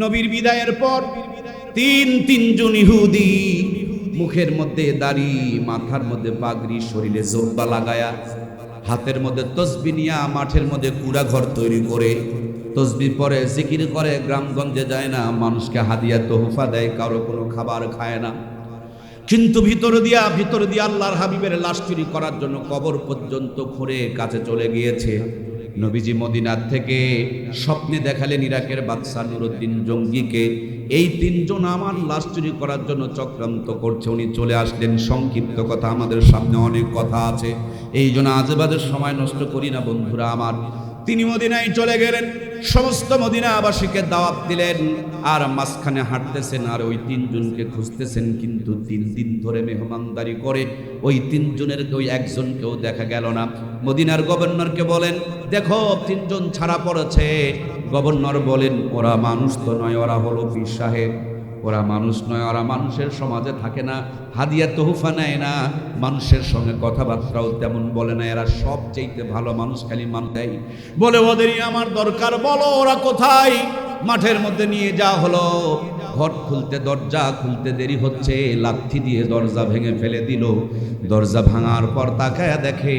নবীর বিদায়ের পর তিনজন ইহুদি মুখের মধ্যে দাড়ি, মাথার মধ্যে পাগড়ি, শরীরে জোব্বা লাগায়া, হাতের মধ্যে তসবি নিয়া মাঠের মধ্যে কুড়া ঘর তৈরি করে তসবি পরে জিকির করে, গ্রামগঞ্জে যায় না, মানুষকে হাদিয়া তোহফা দেয়, কারো কোনো খাবার খায় না। কিন্তু ভিতর দিয়া আল্লাহর হাবিবের লাশ চুরি করার জন্য কবর পর্যন্ত খুঁড়ে কাছে চলে গিয়েছে। নবীজি মদিনার থেকে স্বপ্নে দেখালেন ইরাকের বাদশা নুরুদ্দিন জঙ্গিকে, এই তিনজন আমার লাশ চুরি করার জন্য চক্রান্ত করছে। উনি চলে আসলেন। সংক্ষিপ্ত কথা, আমাদের সামনে অনেক কথা আছে, এই জন্য আজেবাজে সময় নষ্ট করি না বন্ধুরা আমার। তিনি মদিনায় চলে গেলেন, সমস্ত মদিনাবাসীকে দাওয়াত দিলেন, আর মাঝখানে হাঁটতেছেন আর ওই তিনজনকে খুঁজতেছেন। কিন্তু 3 দিন ধরে মেহমানদারি করে ওই তিনজনের ওই একজনকেও দেখা গেল না। মদিনার গভর্নরকে বলেন, দেখো 3 জন ছাড়া পড়েছে। গভর্নর বলেন, ওরা মানুষ তো নয়, ওরা হলো পীর সাহেব। ওরা মানুষ নয়, ওরা মানুষের সমাজে থাকে না, হাদিয়া তোহফা নেয় না, মানুষের সঙ্গে কথাবার্তাও তেমন বলে না। এরা সবচেয়ে ভালো মানুষ, খালি মান দেয়। বলে, ওদেরই আমার দরকার, বলো ওরা কোথায়? মাঠের মধ্যে নিয়ে যাওয়া হলো। ঘর খুলতে, দরজা খুলতে দেরি হচ্ছে, লাথি দিয়ে দরজা ভেঙে ফেলে দিল। দরজা ভাঙার পর তাকায়া দেখে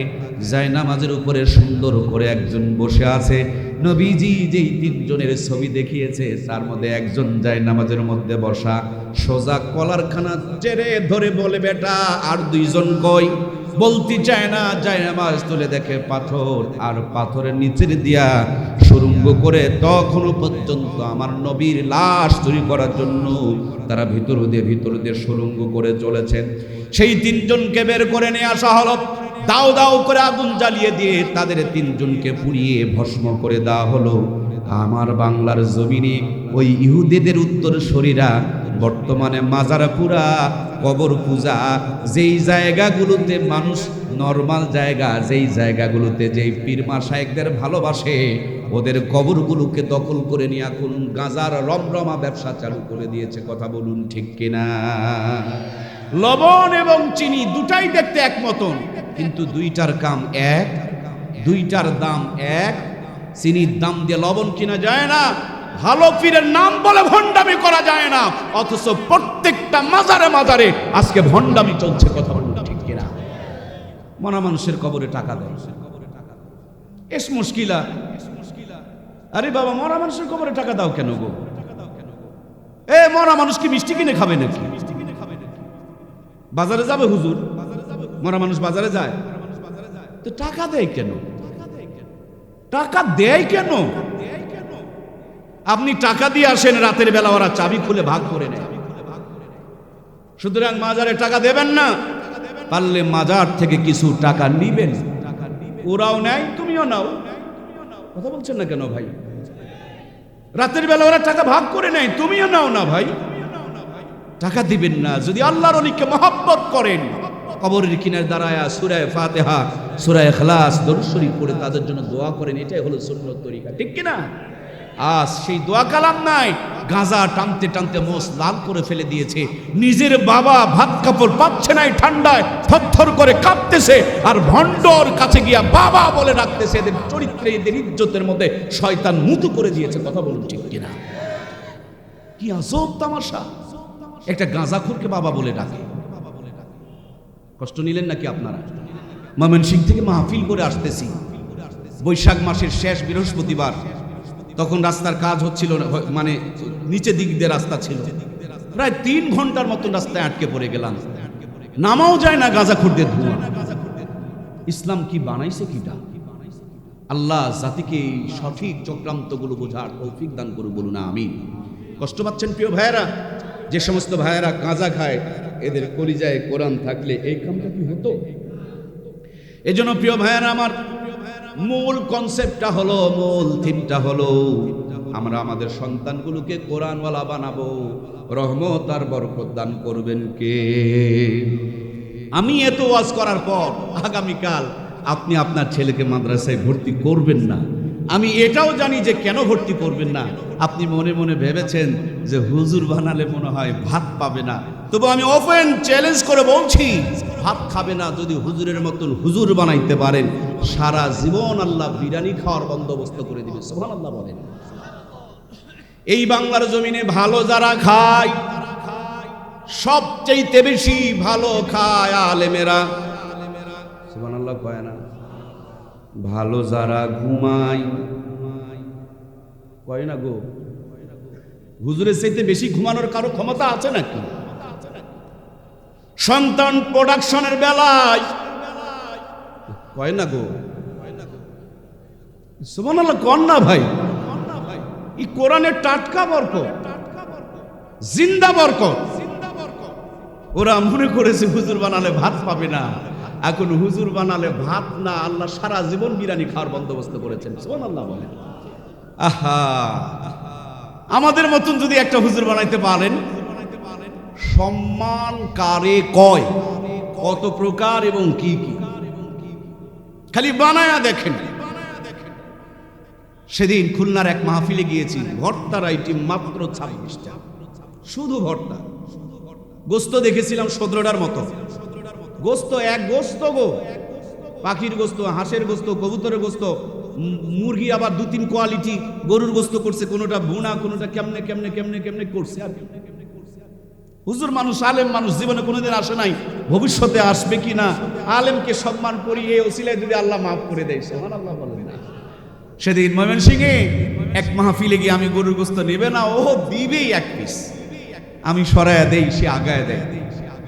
জায়নামাজের উপরে সুন্দর করে একজন বসে আছে। নবীজি যেই 3 জনের ছবি দেখিয়েছে তার মধ্যে একজন জায়নামাজের মধ্যে বসা, সোজা কলারখানা চেড়ে ধরে বলে, বেটা আর 2 জন কই? বলতে চায় না। জায়নামাজ তুলে দেখে পাথর, আর পাথরের নিচের দিয়া সুরঙ্গ করে তখনও পর্যন্ত আমার নবীর লাশ চুরি করার জন্য তারা ভিতর দিয়ে সুরঙ্গ করে চলেছেন। সেই 3 জনকে বের করে নিয়ে আসা হলো। দাও দাও করে আগুন জ্বালিয়ে দিয়ে তাদের 3 জনকে পুড়িয়ে ভস্ম করে দেওয়া হলো। আমার বাংলার জমিনে ওই ইহুদিদের উত্তরসূরিরা বর্তমানে মাজার পুরা, কবর পূজা, যেই জায়গাগুলোতে মানুষ নরমাল জায়গা, যেই জায়গাগুলোতে যেই পীর মাশায়েখদের ভালোবাসে, ওদের কবরগুলোকে দখল করে নিয়ে এখন গাঁজার রমরমা ব্যবসা চালু করে দিয়েছে। কথা বলুন ঠিক কিনা? লবণ এবং চিনি দুটাই দেখতে এক মতন, কিন্তু 2টার কাম এক, 2টার দাম এক। চিনির দাম দিয়ে লবণ কিনা যায় না, ভালো পীরের নাম বলে ভণ্ডামি করা যায় না, অথচ প্রত্যেকটা মাজারে মাজারে আজকে ভণ্ডামি চলছে। কথা বলুন ঠিক কিনা? মরা মানুষের কবরে টাকা দেয়, এস মুশকিলা। আরে বাবা, মরা মানুষের কবরে টাকা দাও কেন গো? এ মরা মানুষ কি মিষ্টি কিনে খাবে নাকি? বাজারে যাবে হুজুর, মরা মানুষ বাজারে যায় তো টাকা দেয় কেন? টাকা দেয় কেন? আপনি টাকা দিয়ে আসেন, রাতের বেলা ওরা চাবি খুলে ভাগ করে নেয়। সুতরাং মাজারে টাকা দেবেন না, পারলে মাজার থেকে কিছু টাকা নিবেন। ওরাও নেয়, তুমিও নাও। কথা বলছেন না কেন ভাই? রাতের বেলা ওরা টাকা ভাগ করে নেয়, তুমিও নাও না ভাই। টাকা দিবেন না। যদি আল্লাহর ওলিকে মহব্বত করেন, কবরের কিনারে দাঁড়ায়া সূরা ফাতিহা, সূরা ইখলাস, দরুদ শরীফ পড়ে তাদের জন্য দোয়া করেন। এটাই হলো সুন্নত তরিকা, ঠিক কি না? আজ সেই দোয়া কালাম নাই, গাঁজা টানতে টানতে মোষ লাল করে ফেলে দিয়েছে। নিজের বাবা ভাত কাপড় পাচ্ছে না, ঠান্ডায় থরথর করে কাঁপতেছে, আর ভণ্ডর কাছে গিয়া বাবা বলে ডাকতেছে। এদের চরিত্রে, এদের ইজ্জতের মধ্যে শয়তান মুতু করে দিয়েছে। কথা বলুন ঠিক কিনা? কি আজব তামাশা! একটা গাঁজাখোরকে বাবা বলে ডাকে। কষ্ট নিলেন নাকি আপনারা? ময়মনসিংহ থেকে মাহফিল করে আসতেছি, বৈশাখ মাসের শেষ বৃহস্পতিবার। তখন রাস্তার কাজ হচ্ছিল, মানে নিচে দিক দিয়ে রাস্তা ছিল। প্রায় 3 ঘন্টার মতন রাস্তায় আটকে পড়ে গেলাম। নামাও যায় না, গাঁজাখোরদের ধোঁয়া। ইসলাম কি বানাইছে কিটা? আল্লাহ জাতিকে সঠিক চক্রান্তগুলো বোঝার তৌফিক দান করুন, বলুন আমিন। কষ্ট পাচ্ছেন প্রিয় ভাইয়েরা? যে সমস্ত ভাইয়েরা গাঁজা খায়, এদের কলিজায় কোরআন থাকলে এই কামটা কি হতো? এজন্য প্রিয় ভাইয়েরা আমার, মূল কনসেপ্টটা হলো, মূল থিমটা হলো, আমরা আমাদের সন্তানগুলোকে কোরআনওয়ালা বানাবো। রহমত আর বরকত দান করবেন কে? আমি এত ওয়াজ করার পর আগামীকাল আপনি আপনার ছেলেকে মাদ্রাসায় ভর্তি করবেন না। আমি এটাও জানি যে কেন ভর্তি করবেন না। আপনি মনে মনে ভেবেছেন যে হুজুর বানালে মনে হয় ভাত পাবে না। তবু আমি ওপেন চ্যালেঞ্জ করে বলছি, ভাত খাবে না যদি হুজুরের মতন হুজুর বানাইতে পারেন, সারা জীবন আল্লাহ বিরিয়ানি খাওয়ার বন্দোবস্ত করে দিবে। সুবহানাল্লাহ বলেন। এই বাংলার জমিনে ভালো যারা খায়, সবচেয়ে বেশি ভালো খায় আলেমেরা। সুবহানাল্লাহ কয় না? ভালো যারা ঘুমায়, কয় না গো? হুজুরের চাইতে বেশি ঘুমানোর কারো ক্ষমতা আছে নাকি? সন্তান প্রোডাকশনের বেলায় কয় না গো? সুবহানাল্লাহ কন না ভাই? এই কোরআনের টাটকা বরকত, জিন্দা বরকত। ওরা মনে করেছে হুজুর বানালে ভাত পাবে না, এখন হুজুর বানালে ভাত না, আল্লাহ সারা জীবন বিরিয়ানি খাওয়ার বন্দোবস্ত করেছেন। সুবহানাল্লাহ বলেন। আহা, আমাদের মতন যদি একটা হুজুর বানাইতে পারেন, সম্মান কারে কয়, কত প্রকার এবং কি কি, খালি বানায়া দেখেন। সেদিন খুলনার এক মাহফিলে গিয়েছি, ভর্তার আইটেম মাত্র 26টা, শুধু ভর্তা। গোস্ত দেখেছিলাম 17টার মতো। গোস্ত এক গোস্ত গো, পাখির গোস্ত, হাঁসের গোস্ত, কবুতরের গোস্ত, মুরগি আবার 2-3 কোয়ালিটি, গরুর গোস্ত করছে, কোনোটা ভুনা, কোনোটা কেমনে কেমনে কেমনে কেমনে করছে। আর হুজুর মানুষ, আলেম মানুষ, জীবনে কোনোদিন আসে নাই, ভবিষ্যতে আসবে কি না, আলেমকে সম্মান করিয়ে ওসিলায় যদি আল্লাহ মাফ করে দেয়। সুবহানাল্লাহ বলেন না? সেদিন ময়মনসিংহে এক মাহফিলে গিয়ে আমি গরুর গোস্ত নেবে না, ও দিবেই এক পিস, আমি সরায়া দেই, সে আগায় দেয়।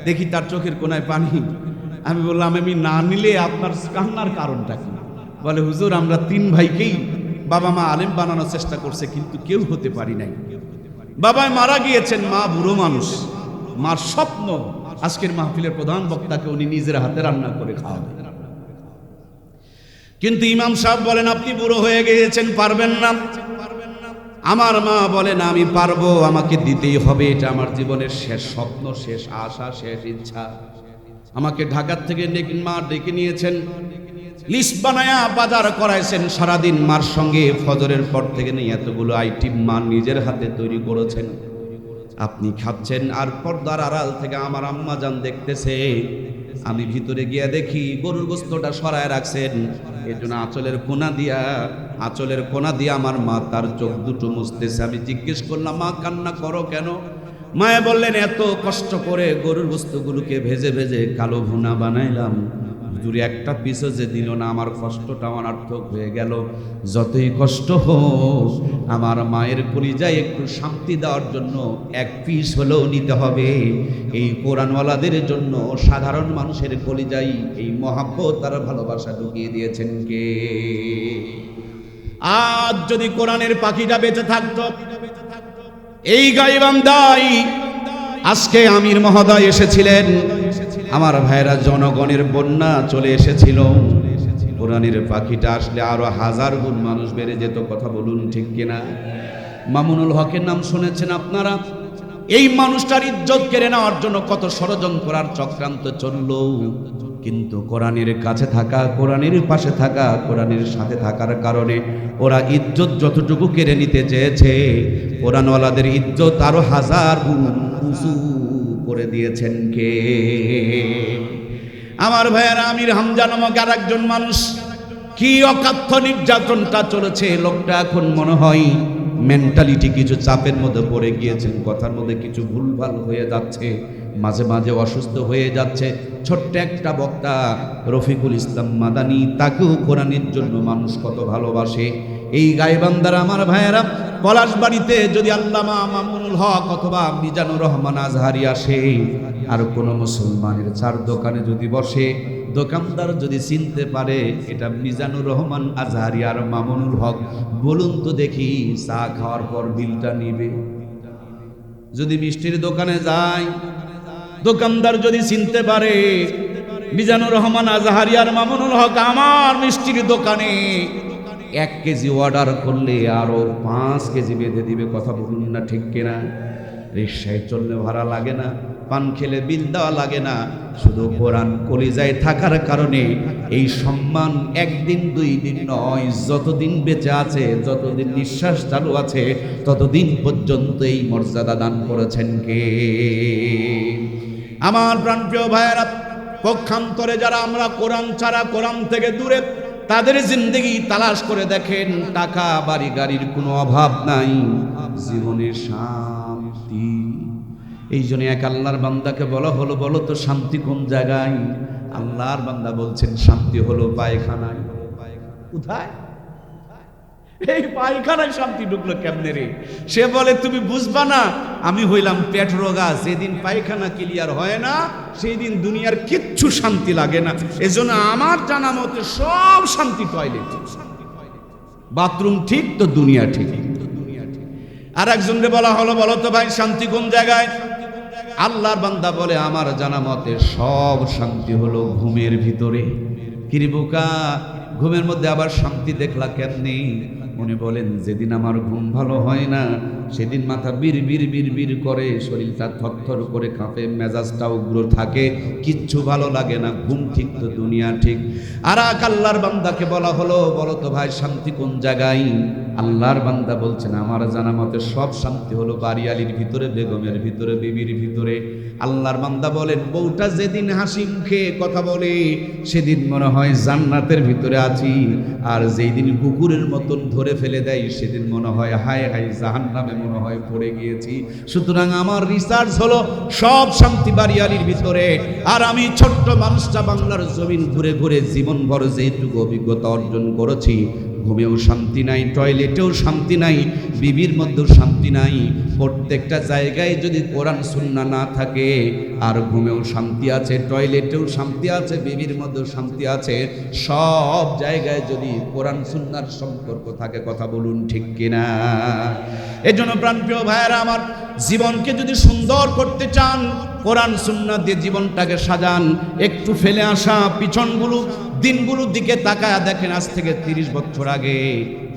দেখি তার চোখের কোনায় পানি। আমি বললাম, আমি না নিলে আপনার কান্নার কারণটা কি? বলে, হুজুর আমরা 3 ভাইকেই বাবা মা আলেম বানানোর চেষ্টা করছে, কিন্তু কেউ হতে পারি নাই। বাবায় মারা গিয়েছেন, মা বুড়ো মানুষ, মার স্বপ্ন আজকের মাহফিলের প্রধান বক্তাকে উনি নিজের হাতে রান্না করে খাওয়াবেন। কিন্তু ইমাম সাহেব বলেন, আপনি বুড়ো হয়ে গিয়েছেন, পারবেন না। আমার মা বলেন, আমি পারবো, আমাকে দিতেই হবে, এটা আমার জীবনের শেষ স্বপ্ন, শেষ আশা, শেষ ইচ্ছা। আমাকে ঢাকার থেকে মা ডেকে নিয়েছেন, লিস্ট বানায়া বাজার করাইছেন সারাদিন। মার সঙ্গে ফজরের পর থেকে নিয়ে এতগুলো আইটেম মা নিজের হাতে তৈরি করেছেন, আপনি খাচ্ছেন। আর পর্দার আড়াল থেকে আমার আম্মা জান দেখতেছে। আমি ভিতরে গিয়া দেখি গরুর গোস্তটা সরায় রাখছেন, এই জন্য আঁচলের কোনা দিয়া আমার মা তার চোখ দুটো মুছতেছে। আমি জিজ্ঞেস করলাম, মা কান্না করো কেন? মায়ে বললেন, এত কষ্ট করে গরুর গোস্তগুলোকে ভেজে ভেজে কালো ভুনা বানাইলাম, হুজুর একটা পিসও যে দিল না, আমার কষ্টটা অনার্থক হয়ে গেল। যতই কষ্ট হোক, আমার মায়ের কলিজায় একটু শান্তি দেওয়ার জন্য এক পিস হলেও নিতে হবে। এই কোরআনওয়ালাদের জন্য সাধারণ মানুষের কলিজায় এই মহাব্বত আর ভালোবাসা ঢুকিয়ে দিয়েছেন কে? আজ যদি কোরআনের পাখিটা বেঁচে থাকতো, এই গাইবান্ধায় আজকে আমির মহোদয় এসেছিলেন, আমার ভাইরা জনগণের বন্যা চলে এসেছিল। কোরআনের পাখিটা আসলে আরো 1000 গুণ মানুষ বেড়ে যেত। কথা বলুন ঠিক কিনা? মামুনুল হকের নাম শুনেছেন আপনারা? এই মানুষটার ইজ্জত কেড়ে নেওয়ার জন্য কত ষড়যন্ত্র আর চক্রান্ত চলল, কিন্তু কোরআনের কাছে থাকা, কোরআনের পাশে থাকা, কোরআনের সাথে থাকার কারণে ওরা ইজ্জত যতটুকু কেড়ে নিতে চেয়েছে, কোরআনওয়ালাদের ইজ্জত আরো 1000 গুণ উঁচু করে দিয়েছেন কে? আমার ভাইয়েরা, আমির হামজা নামক আর একজন মানুষ, কি অকাথ্য নির্যাতনটা চলেছে। লোকটা এখন মনে হয় মেন্টালিটি কিছু চাপের মধ্যে পড়ে গিয়েছেন, কথার মধ্যে কিছু ভুলভাল হয়ে যাচ্ছে, মাঝে মাঝে অসুস্থ হয়ে যাচ্ছে। ছোট্ট একটা বক্তা রফিকুল ইসলাম মাদানী, তাকেও কোরআনের জন্য মানুষ কত ভালোবাসে। এই গাইবান্ধার আমার ভাইয়েরা, পলাশবাড়িতে যদি আল্লামা মামুনুল হক অথবা মিজানুর রহমান আজহারি আসে, আর কোনো মুসলমানের চার দোকানে যদি বসে, দোকানদার যদি চিনতে পারে এটা মিজানুর রহমান আজহারি আর মামুনুল হক, বলুন তো দেখি চা খাওয়ার পর বিলটা নিবে? যদি মিষ্টির দোকানে যায়, দোকানদার যদি চিনতে পারে মিজানুর রহমান আজহারি আর মামুনুল হক আমার মিষ্টির দোকানে 1 কেজি অর্ডার করলে আরো 5 কেজি বেঁধে দিবে। কথা বলুন না ঠিক কিনা? রিক্সায় চললে ভাড়া লাগে না, পান খেলে বিল দেওয়া লাগে না। শুধু কোরআন কলিজায় থাকার কারণে এই সম্মান একদিন 2 দিন নয়, যতদিন বেঁচে আছে, যতদিন নিঃশ্বাস চালু আছে, ততদিন পর্যন্ত এই মর্যাদা দান করেছেন কে? আমার প্রাণপ্রিয় ভাইয়েরা, পক্ষান্তরে যারা আমরা কোরআন ছাড়া, কোরআন থেকে দূরে, তাদের জিন্দেগি তালাশ করে দেখেন, টাকা বাড়ি গাড়ির কোনো অভাব নাই, জীবনে শান্তি। এই জন্য এক আল্লাহর বান্দাকে বলা হলো, বলো তো শান্তি কোন জায়গায়? আল্লাহর বান্দা বলছেন শান্তি হলো পায়খানায়। কোথায়? এই পায়খানায় শান্তি ঢুকলো কেমনে রে? সে বলে তুমি বুঝবা না, আমি হইলাম পেট রোগা, যেদিন পায়খানা ক্লিয়ার হয় না সেই দিন দুনিয়ার কিচ্ছু শান্তি লাগে না। এজন্য আমার জানা মতে সব শান্তি টয়লেট, বাথরুম ঠিক তো দুনিয়া ঠিক। আর একজনকে বলা হলো, বলো তো ভাই শান্তি কোন জায়গায়? আল্লাহর বান্দা বলে আমার জানা মতে সব শান্তি হলো ঘুমের ভিতরে। কিরে বোকা, ঘুমের মধ্যে আবার শান্তি দেখলা কেমনি? উনি বলেন যেদিন আমার ঘুম ভালো হয় না সেদিন মাথা বির বির বির বির করে, শরীরটা থরথর করে কাঁপে, মেজাজটা উগ্র থাকে, কিচ্ছু ভালো লাগে না, ঘুম ঠিক তো দুনিয়া ঠিক। আর এক আল্লাহর বান্দাকে বলা হলো, বলো তো ভাই শান্তি কোন জায়গায়? আল্লাহর বান্দা বলছেন আমার জানা মতে সব শান্তি হলো বাড়িয়ালির ভিতরে, বেগমের ভিতরে, বিবির ভিতরে। আল্লাহর বান্দা বলেন বউটা যেদিন হাসি মুখে কথা বলে সেদিন মনে হয় জান্নাতের ভিতরে আছি, আর যেই দিন কুকুরের মতন ধরে ফেলে দেয় সেদিন মনে হয় হায় হায় জাহান্নামে মনে হয় পড়ে গিয়েছি। সুতরাং আমার রিসার্চ হলো সব শান্তি বাড়িয়ালির ভিতরে। আর আমি ছোট্ট মানুষটা বাংলার জমিন ঘুরে ঘুরে জীবনভর যেটুকু অভিজ্ঞতা অর্জন করেছি, ঘুমেও শান্তি নাই, টয়লেটেও শান্তি নাই, বিবির মধ্যেও শান্তি নাই। প্রত্যেকটা জায়গায় যদি কোরআন সুন্নাহ না থাকে, আর ঘুমেও শান্তি আছে, টয়লেটেও শান্তি আছে, বিবির মধ্যেও শান্তি আছে, সব জায়গায় যদি কোরআন সুন্নাহর সম্পর্ক থাকে, কথা বলুন ঠিক কিনা? এজন্য প্রাণপ্রিয় ভাইয়েরা আমার, জীবনকে যদি সুন্দর করতে চান কোরআন সুন্নাহ দিয়ে জীবনটাকে সাজান। একটু ফেলে আসা পিছনগুলো দিনগুলোর দিকে তাকায়া দেখেন, আজ থেকে 30 বছর আগে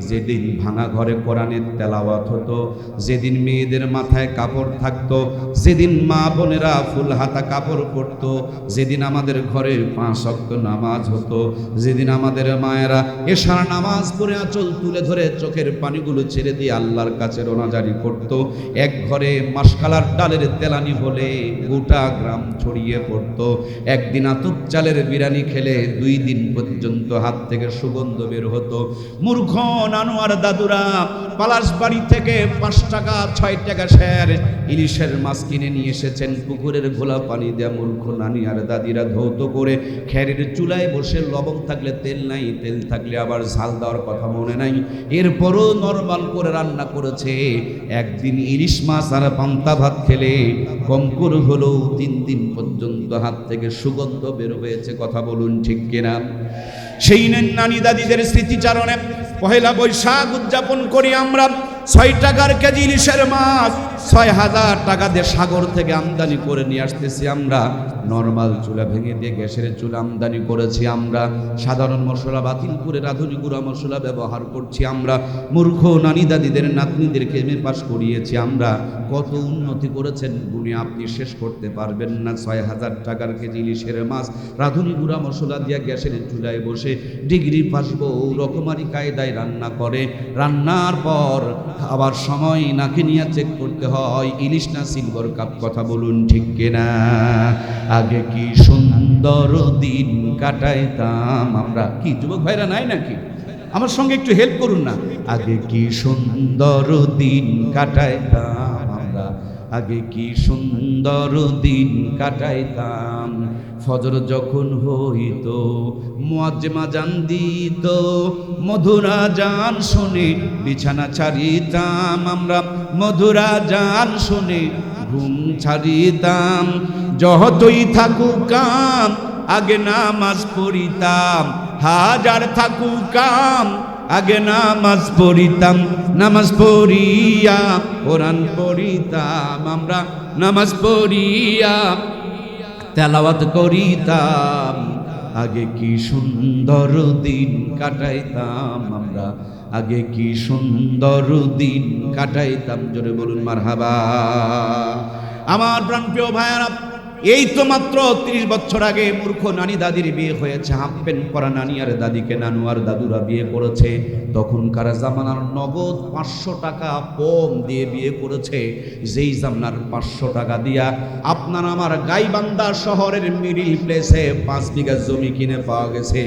যেদিন ভাঙা ঘরে কোরআনের তেলাওয়াত হতো, যেদিন মেয়েদের মাথায় কাপড় থাকতো, যেদিন মা বোনেরা ফুল হাতা কাপড় পরতো, যেদিন আমাদের ঘরে 5 ওয়াক্ত নামাজ হতো, যেদিন আমাদের মায়েরা এশার নামাজ পড়ে আঁচল তুলে ধরে চোখের পানিগুলো ছেড়ে দিয়ে আল্লাহর কাছে রোনাজারি করতো, এক ঘরে মাসকালার ডালের তেলানি হলে গোটা গ্রাম ছড়িয়ে পড়তো, একদিন আতপ চালের বিরিয়ানি খেলে 2 দিন পর্যন্ত হাত থেকে সুগন্ধ বের হতো। মূর্খ নানুয়ার দাদুরা পালাশ বাড়ি থেকে 5 টাকা 6 টাকা শের ইলিশের মাছ কিনে নিয়ে এসেছেন, পুকুরের ঘোলা পানি দেয়া মূর্খ নানি আর দাদিরা ধৌত করে খেরের চুলায় বসে, লবণ থাকলে তেল নাই, তেল থাকলে আবার ঝাল দেওয়ার কথা মনে নাই, এরপরও নরমাল করে রান্না করেছে। একদিন ইলিশ মাছ আর পান্তা ভাত খেলে কম করে হলেও 3 দিন পর্যন্ত হাত থেকে সুগন্ধ বের হয়েছে, কথা বলুন ঠিক কিনা? সেই নানি দাদিদের স্মৃতিচারণে পহেলা বৈশাখ উদযাপন করি আমরা। 6 টাকার কেজি ইলিশের মাছ 6000 টাকা দিয়ে সাগর থেকে আমদানি করে নিয়ে আসতেছি আমরা। নরমাল চুলা ভেঙে দিয়ে গ্যাসের চুলা আমদানি করেছি আমরা। সাধারণ মশলা বাতিল করে আধুনিক গুঁড়া মশলা ব্যবহার করছি আমরা। মূর্খ নানি দাদিদের নাতনিদেরকে এমএ পাস করিয়েছি আমরা। কত উন্নতি করেছেন গুণে আপনি শেষ করতে পারবেন না। 6000 টাকার কেজি ইলিশের মাছ রাঁধুনি গুঁড়া মশলা দিয়ে গ্যাসের চুলায় বসে ডিগ্রি পাস বউ রকমারি কায়দায় রান্না করে। রান্নার পর আবার সময় নাকি নিয়ে চেক করতে হয় ইলিশ না সিলভার কাপ, কথা বলুন ঠিক কিনা? আগে কি সুন্দর দিন কাটাইতাম আমরা। কি যুবক ভাইরা নাই নাকি? আমার সঙ্গে একটু হেল্প করুন না। আগে কি সুন্দর দিন কাটাইতাম আমরা, আগে কি সুন্দর দিন কাটাইতাম। ফজর যখন হইতো মুয়াজ্জিন আযান দিত, মধুর আযান শুনে বিছানা ছাড়িতাম আমরা। মধুর আযান শুনে ঘুম ছাড়িতাম। যতই থাকুক কাম আগে নামাজ পড়িতাম, হাজার থাকুক কাম আগে নামাজ পড়িতাম। নামাজ পড়িয়া কোরআন পড়িতাম আমরা, নামাজ পড়িয়া তেলাওয়াত করিতাম। আগে কি সুন্দর দিন কাটাইতাম আমরা, আগে কি সুন্দর দিন কাটাইতাম। জোরে বলুন মারহাবা। আমার প্রাণপ্রিয় ভাইয়েরা, এই তো মাত্র 30 বছর আগে মূর্খ নানি দাদির বিয়ে হয়েছে। হাফ প্যান্ট পরা নানি আর দাদিকে নানু আর দাদুরা বিয়ে করেছে। তখনকার জামানার নগদ 500 টাকা পম দিয়ে বিয়ে করেছে। যেই জামানার 500 টাকা দিয়া আপনার আমার গাইবান্ধা শহরের মিডিল প্লেসে 5 বিঘা জমি কিনে পাওয়া গেছে।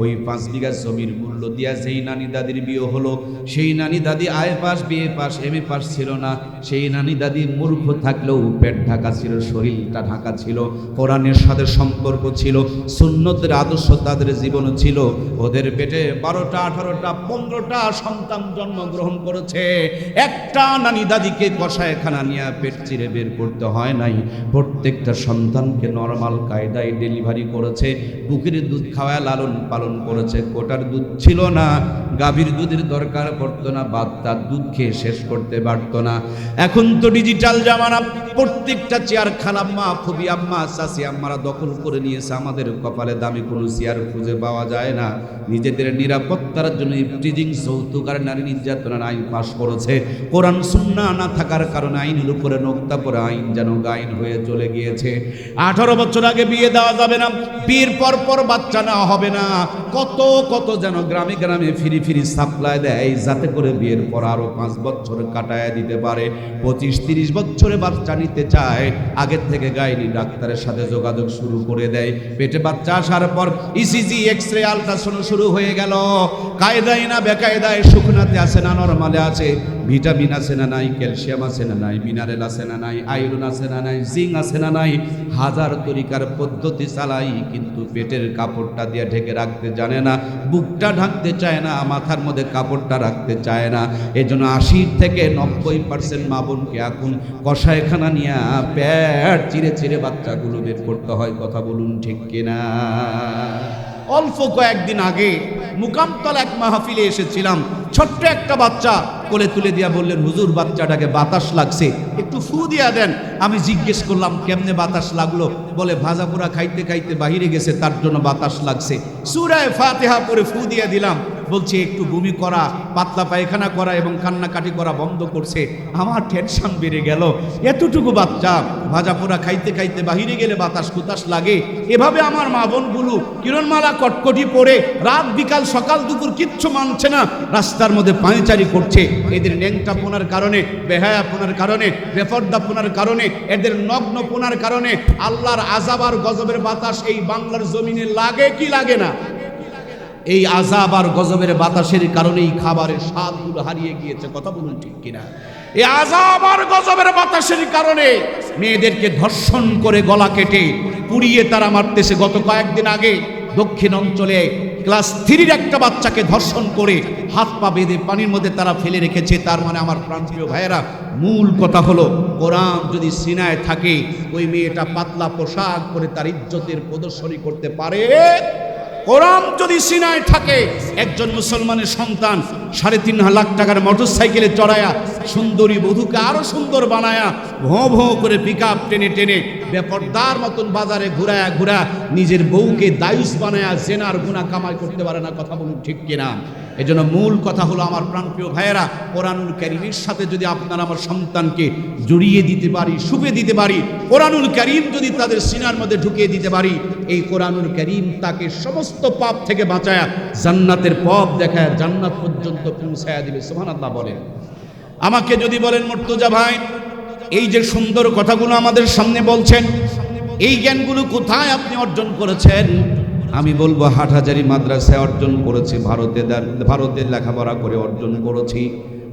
ওই 5 বিঘা জমির মূল্য দিয়া যেই নানি দাদির বিয়ে হলো, সেই নানি দাদি আয় পাস, বিয়ে পাস, এমএ পাস ছিল না। সেই নানি দাদি মূর্খ থাকলেও পেট ঢাকা ছিল, শরীরটা ঢাকা ছিল, কোরআনের সাথে সম্পর্ক ছিল, সুন্নতের আদর্শ তাদের জীবন ছিল। ওদের পেটে 12টা 18টা 15টা সন্তান জন্মগ্রহণ করেছে। একটা নানি দাদিকে কষায়খানা নিয়ে পেট চিরে বের করতে হয় নাই। প্রত্যেকটা সন্তানকে নরমাল কায়দায় ডেলিভারি করেছে, বুকের দুধ খাওয়ায় লালন পালন করেছে। কোটার দুধ ছিল না, গাভীর দুধের দরকার পড়তো না, বাচ্চার দুধ খেয়ে শেষ করতে পারতো না। এখন তো ডিজিটাল জামানা, প্রত্যেকটা চেয়ার খালাম্মা, ফুবি আম্মা, চাচি আম্মারা দখল করে নিয়েছে। আমাদের কপালে দামি কোনো চেয়ার খুঁজে পাওয়া যায় না। নিজেদের নিরাপত্তার জন্য ইফটিজিং, যৌতুক আর নারী নির্যাতনের আইন পাশ করেছে। কোরআন সুন্নাহ না থাকার কারণে আইনের উপরে নোক্তা পরে আইন যেন গাইন হয়ে চলে গিয়েছে। 18 বছর আগে বিয়ে দেওয়া যাবে না, বিয়ের পর পর বাচ্চা নেওয়া হবে না। কত কত যেন গ্রামে গ্রামে ফিরি ফিরি সাপ্লাই দেয়, যাতে করে বিয়ের পর আরো 5 বছর কাটায় দিতে পারে। 25-30 বছরে বাচ্চা নিতে চায়, আগের থেকে গাইনি ডাক্তারের সাথে যোগাযোগ শুরু করে দেয়। পেটে বাচ্চা আসার পর ইসিজি, এক্সরে, আলট্রাসাউন্ড শুরু হয়ে গেল। কায়দায় না বেকায়দায়, শুকনাতে আছে না নরমালে আছে, ভিটামিন আছে না নাই, ক্যালসিয়াম আছে না নাই, মিনারেল আছে না নাই, আয়রন আছে না নাই, জিঙ্ক আছে না নাই, হাজার তরিকার পদ্ধতি চালাই, কিন্তু পেটের কাপড়টা দিয়ে ঢেকে রাখতে জানে না, বুকটা ঢাকতে চায় না, মাথার মধ্যে কাপড়টা রাখতে চায় না। এজন্য 80 থেকে 90% মা বোনকে এখন কষায়খানা নিয়ে পেট চিরে চিরে বাচ্চাগুলো বের করতে হয়। কথা বলুন ঠিক কিনা? অল্প কয়েকদিন আগে মুকামতলা এক মাহফিলে এসেছিলাম, ছোট্ট একটা বাচ্চা কোলে তুলে দিয়া বললেন, হুজুর বাচ্চাটাকে বাতাস লাগছে, একটু ফু দিয়া দেন। আমি জিজ্ঞেস করলাম কেমনে বাতাস লাগলো? বলে ভাজা পোড়া খাইতে খাইতে বাহিরে গেছে, তার জন্য বাতাস লাগছে। সূরা ফাতিহা পড়ে ফু দিয়া দিলাম। বলছে একটু বমি করা, পাতলা পায়খানা করা এবং কান্নাকাটি করা বন্ধ করছে। আমার টেনশন বেড়ে গেল। এতটুকু বাচ্চা ভাজা পোড়া খাইতে খাইতে বাহিরে গেলে বাতাস কুতাস লাগে। এভাবে আমার মা বোনগুলো কিরণমালা কটকটি পরে রাত বিকাল সকাল দুপুর কিচ্ছু মানছে না, রাস্তার মধ্যে পায়চারি করছে। এদের ন্যাংটাপোনার কারণে, বেহায়াপোনার কারণে, বেপর্দাপোনার কারণে, এদের নগ্নপোনার কারণে আল্লাহর আযাব আর গজবের বাতাস এই বাংলার জমিনে লাগে কি লাগে না? এই আযাব আর গজবের বাতাসের কারণেই খাবারের স্বাদগুলো হারিয়ে গিয়েছে। কথা বলুন ঠিক কিনা? এই আযাব আর গজবের বাতাসের কারণে মেয়েদেরকে ধর্ষণ করে গলা কেটে পুড়িয়ে তারা মারতেছে। গত কয়েকদিন আগে দক্ষিণ অঞ্চলে ক্লাস 3-র একটা বাচ্চাকে ধর্ষণ করে হাত পা বেঁধে পানির মধ্যে তারা ফেলে রেখেছে। তার মানে আমার প্রাণপ্রিয় ভাইয়েরা, মূল কথা হলো কোরআন যদি সিনায় থাকে, ওই মেয়েটা পাতলা পোশাক পরে তার ইজ্জতের প্রদর্শনী করতে পারে। কোরআন যদি সিনায় থাকে, একজন মুসলমানের সন্তান 3.5 লাখ টাকার মোটরসাইকেলে চড়ায়া সুন্দরী বধূকে আরো সুন্দর বানায়া ভোঁ ভোঁ করে পিকআপ টেনে টেনে বেপরদার মতন বাজারে ঘুরায়া ঘুরা নিজের বউকে দায়ুস বানায়া জেনার গুনাহ কামাই করতে পারে না। কথা বলুন ঠিক কিনা? এজন্য মূল কথা হলো আমার প্রাণপ্রিয় ভাইয়েরা, কোরআনুল কারীমের সাথে যদি আপনারা আমার সন্তানকে জড়িয়ে দিতে পারি, সুপে দিতে পারি, কোরআনুল কারীম যদি তাদের সিনার মধ্যে ঢুকিয়ে দিতে পারি, এই কোরআনুল কারীম তাকে সমস্ত পাপ থেকে বাঁচায়া জান্নাতের পথ দেখায় জান্নাত পর্যন্ত পৌঁছায়া দিবে। সুবহানাল্লাহ বলেন। আমাকে যদি বলেন মুর্তজা ভাই, এই যে সুন্দর কথাগুলো আমাদের সামনে বলছেন, এই জ্ঞানগুলো কোথায় আপনি অর্জন করেছেন? আমি বলবো হাটহাজারী মাদ্রাসায় অর্জন করেছি, ভারতে লেখাপড়া করে অর্জন করেছি।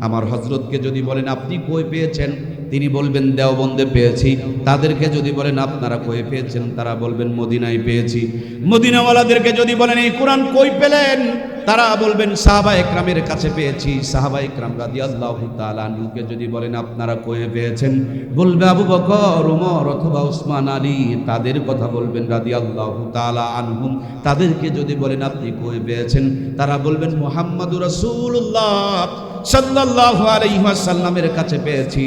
আমার হযরতকে যদি বলেন আপনি কই পেয়েছেন, তিনি বলবেন দেওবন্দে পেয়েছি। তাদেরকে যদি বলেন আপনারা কই পেয়েছেন, তারা বলবেন মদিনায় পেয়েছি। মদিনাওয়ালাদেরকে যদি বলেন এই কোরআন কই পেলেন, তারা বলবেন সাহাবা একরামের কাছে পেয়েছি। সাহাবা একরাম রাদিয়াল্লাহু তাআলা আনহুকে যদি বলেন আপনারা কই পেয়েছেন, বলবে আবু বকর, ওমর অথবা উসমান আলী। তাদের কথা বলবেন রাদিয়াল্লাহু তাআলা আনহুম। তাদেরকে যদি বলেন আপনি কই পেয়েছেন, তারা বলবেন মুহাম্মাদুর রাসূলুল্লাহ সাল্লাল্লাহু আলাইহি ওয়াসাল্লামের কাছে পেয়েছি।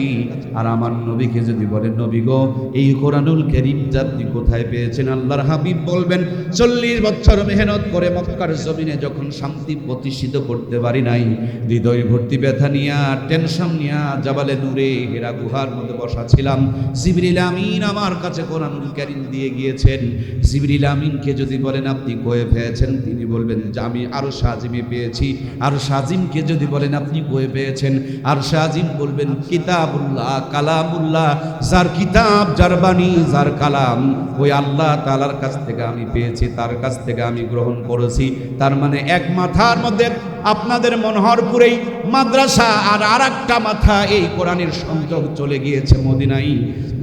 আর আমার নবীকে যদি বলেন নবী গো, এই কোরআনুল কারীম আপনি কোথায় পেয়েছেন? আল্লাহর হাবিব বলবেন 40 বছর মেহনত করে মক্কার জমিনে যখন শান্তি প্রতিষ্ঠিত করতে পারি নাই, হৃদয় ভর্তি ব্যথা নিয়া, টেনশন নিয়া জাবালে নূরে হেরা গুহার মধ্যে বসা ছিলাম, জিবরিল আমিন আমার কাছে কোরআনুল কারীম দিয়ে গিয়েছেন। জিবরিল আমিনকে যদি বলেন আপনি কয়ে পেয়েছেন, তিনি বলবেন যে আমি আরশ আজিমে পেয়েছি। আরশ আজিমকে যদি বলেন আপনি বই পেয়েছেন। আরশে আজিম বলবেন কিতাবুল্লাহ কালামুল্লাহ, যার কিতাব যার বাণী যার কালাম ওই আল্লাহ তাআলার কাছ থেকে আমি পেয়েছি, তার কাছ থেকে আমি গ্রহণ করেছি। তার মানে এক মাথার মধ্যে আপনাদের মনোহরপুরেই মাদ্রাসা, আর আরেকটা মাথা এই কোরআনের সংযোগ চলে গিয়েছে মদিনায়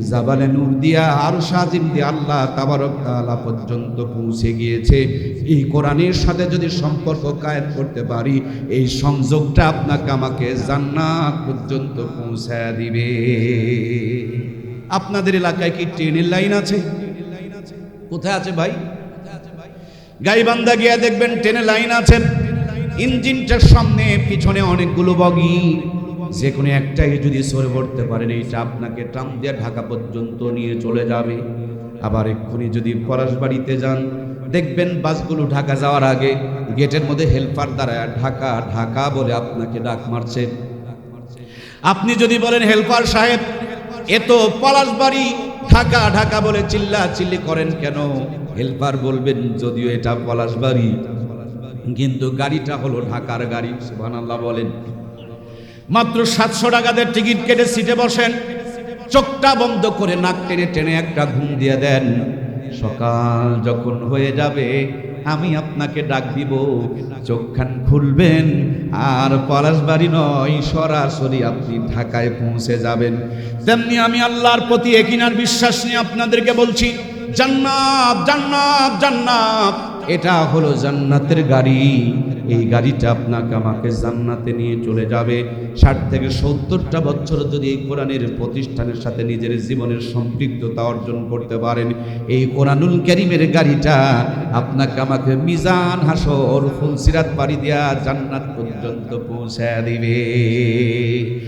জাবালে নূর দিয়া আরশ আজিম দিয়ে আল্লাহ তাবারক তাআলা পর্যন্ত পৌঁছে গিয়েছে। এই কোরআনের সাথে যদি সম্পর্ক কায়েম করতে পারি, এই সংযোগটা আপনাকে আমাকে জান্নাত পর্যন্ত পৌঁছায় দিবে। আপনাদের এলাকায় কি ট্রেনের লাইন আছে? কোথায় আছে ভাই? গাইবান্ধা গিয়ে দেখবেন ট্রেনের লাইন আছে। ইঞ্জিনটার সামনে পিছনে অনেকগুলো বগি, যে কোনো একটাই যদি সরে পড়তে পারেন এইটা আপনাকে ট্রাম দিয়ে ঢাকা পর্যন্ত নিয়ে চলে যাবে। আবার এক্ষুনি যদি পলাশবাড়িতে যান দেখবেন বাসগুলো ঢাকা যাওয়ার আগে গেটের মধ্যে হেল্পার দাঁড়ায় ঢাকা ঢাকা বলে আপনাকে ডাক মারছে। আপনি যদি বলেন হেল্পার সাহেব এ তো পলাশবাড়ি, ঢাকা ঢাকা বলে চিল্লা চিল্লি করেন কেন? হেল্পার বলবেন যদিও এটা পলাশবাড়ি কিন্তু গাড়িটা হলো ঢাকার গাড়ি। সুবহানাল্লাহ বলেন। মাত্র 700 টাকাতে টিকিট কেটে সিটে বসেন, চোখটা বন্ধ করে নাক টেনে টেনে একটা ঘুম দিয়ে দেন। সকাল যখন হয়ে যাবে আমি আপনাকে ডাক দিব, চোখখান খুলবেন আর পলাশবাড়ি নয় সরাসরি আপনি ঢাকায় পৌঁছে যাবেন। তেমনি আমি আল্লাহর প্রতি একিনার বিশ্বাস নিয়ে আপনাদেরকে বলছি, জান্নাত জান্নাত জান্নাত, এটা হলো জান্নাতের গাড়ি। এই গাড়িটা আপনাকে আমাকে জান্নাতে নিয়ে চলে যাবে। 60 থেকে 70টা বছর যদি এই কোরআনের প্রতিষ্ঠানের সাথে নিজের জীবনের সম্পৃক্ততা অর্জন করতে পারেন, এই কোরআনুল কারীমের গাড়িটা আপনাকে আমাকে মিজান হাসর ফুলসিরাত পাড়ি দিয়া জান্নাত পর্যন্ত পৌঁছায় দিবে।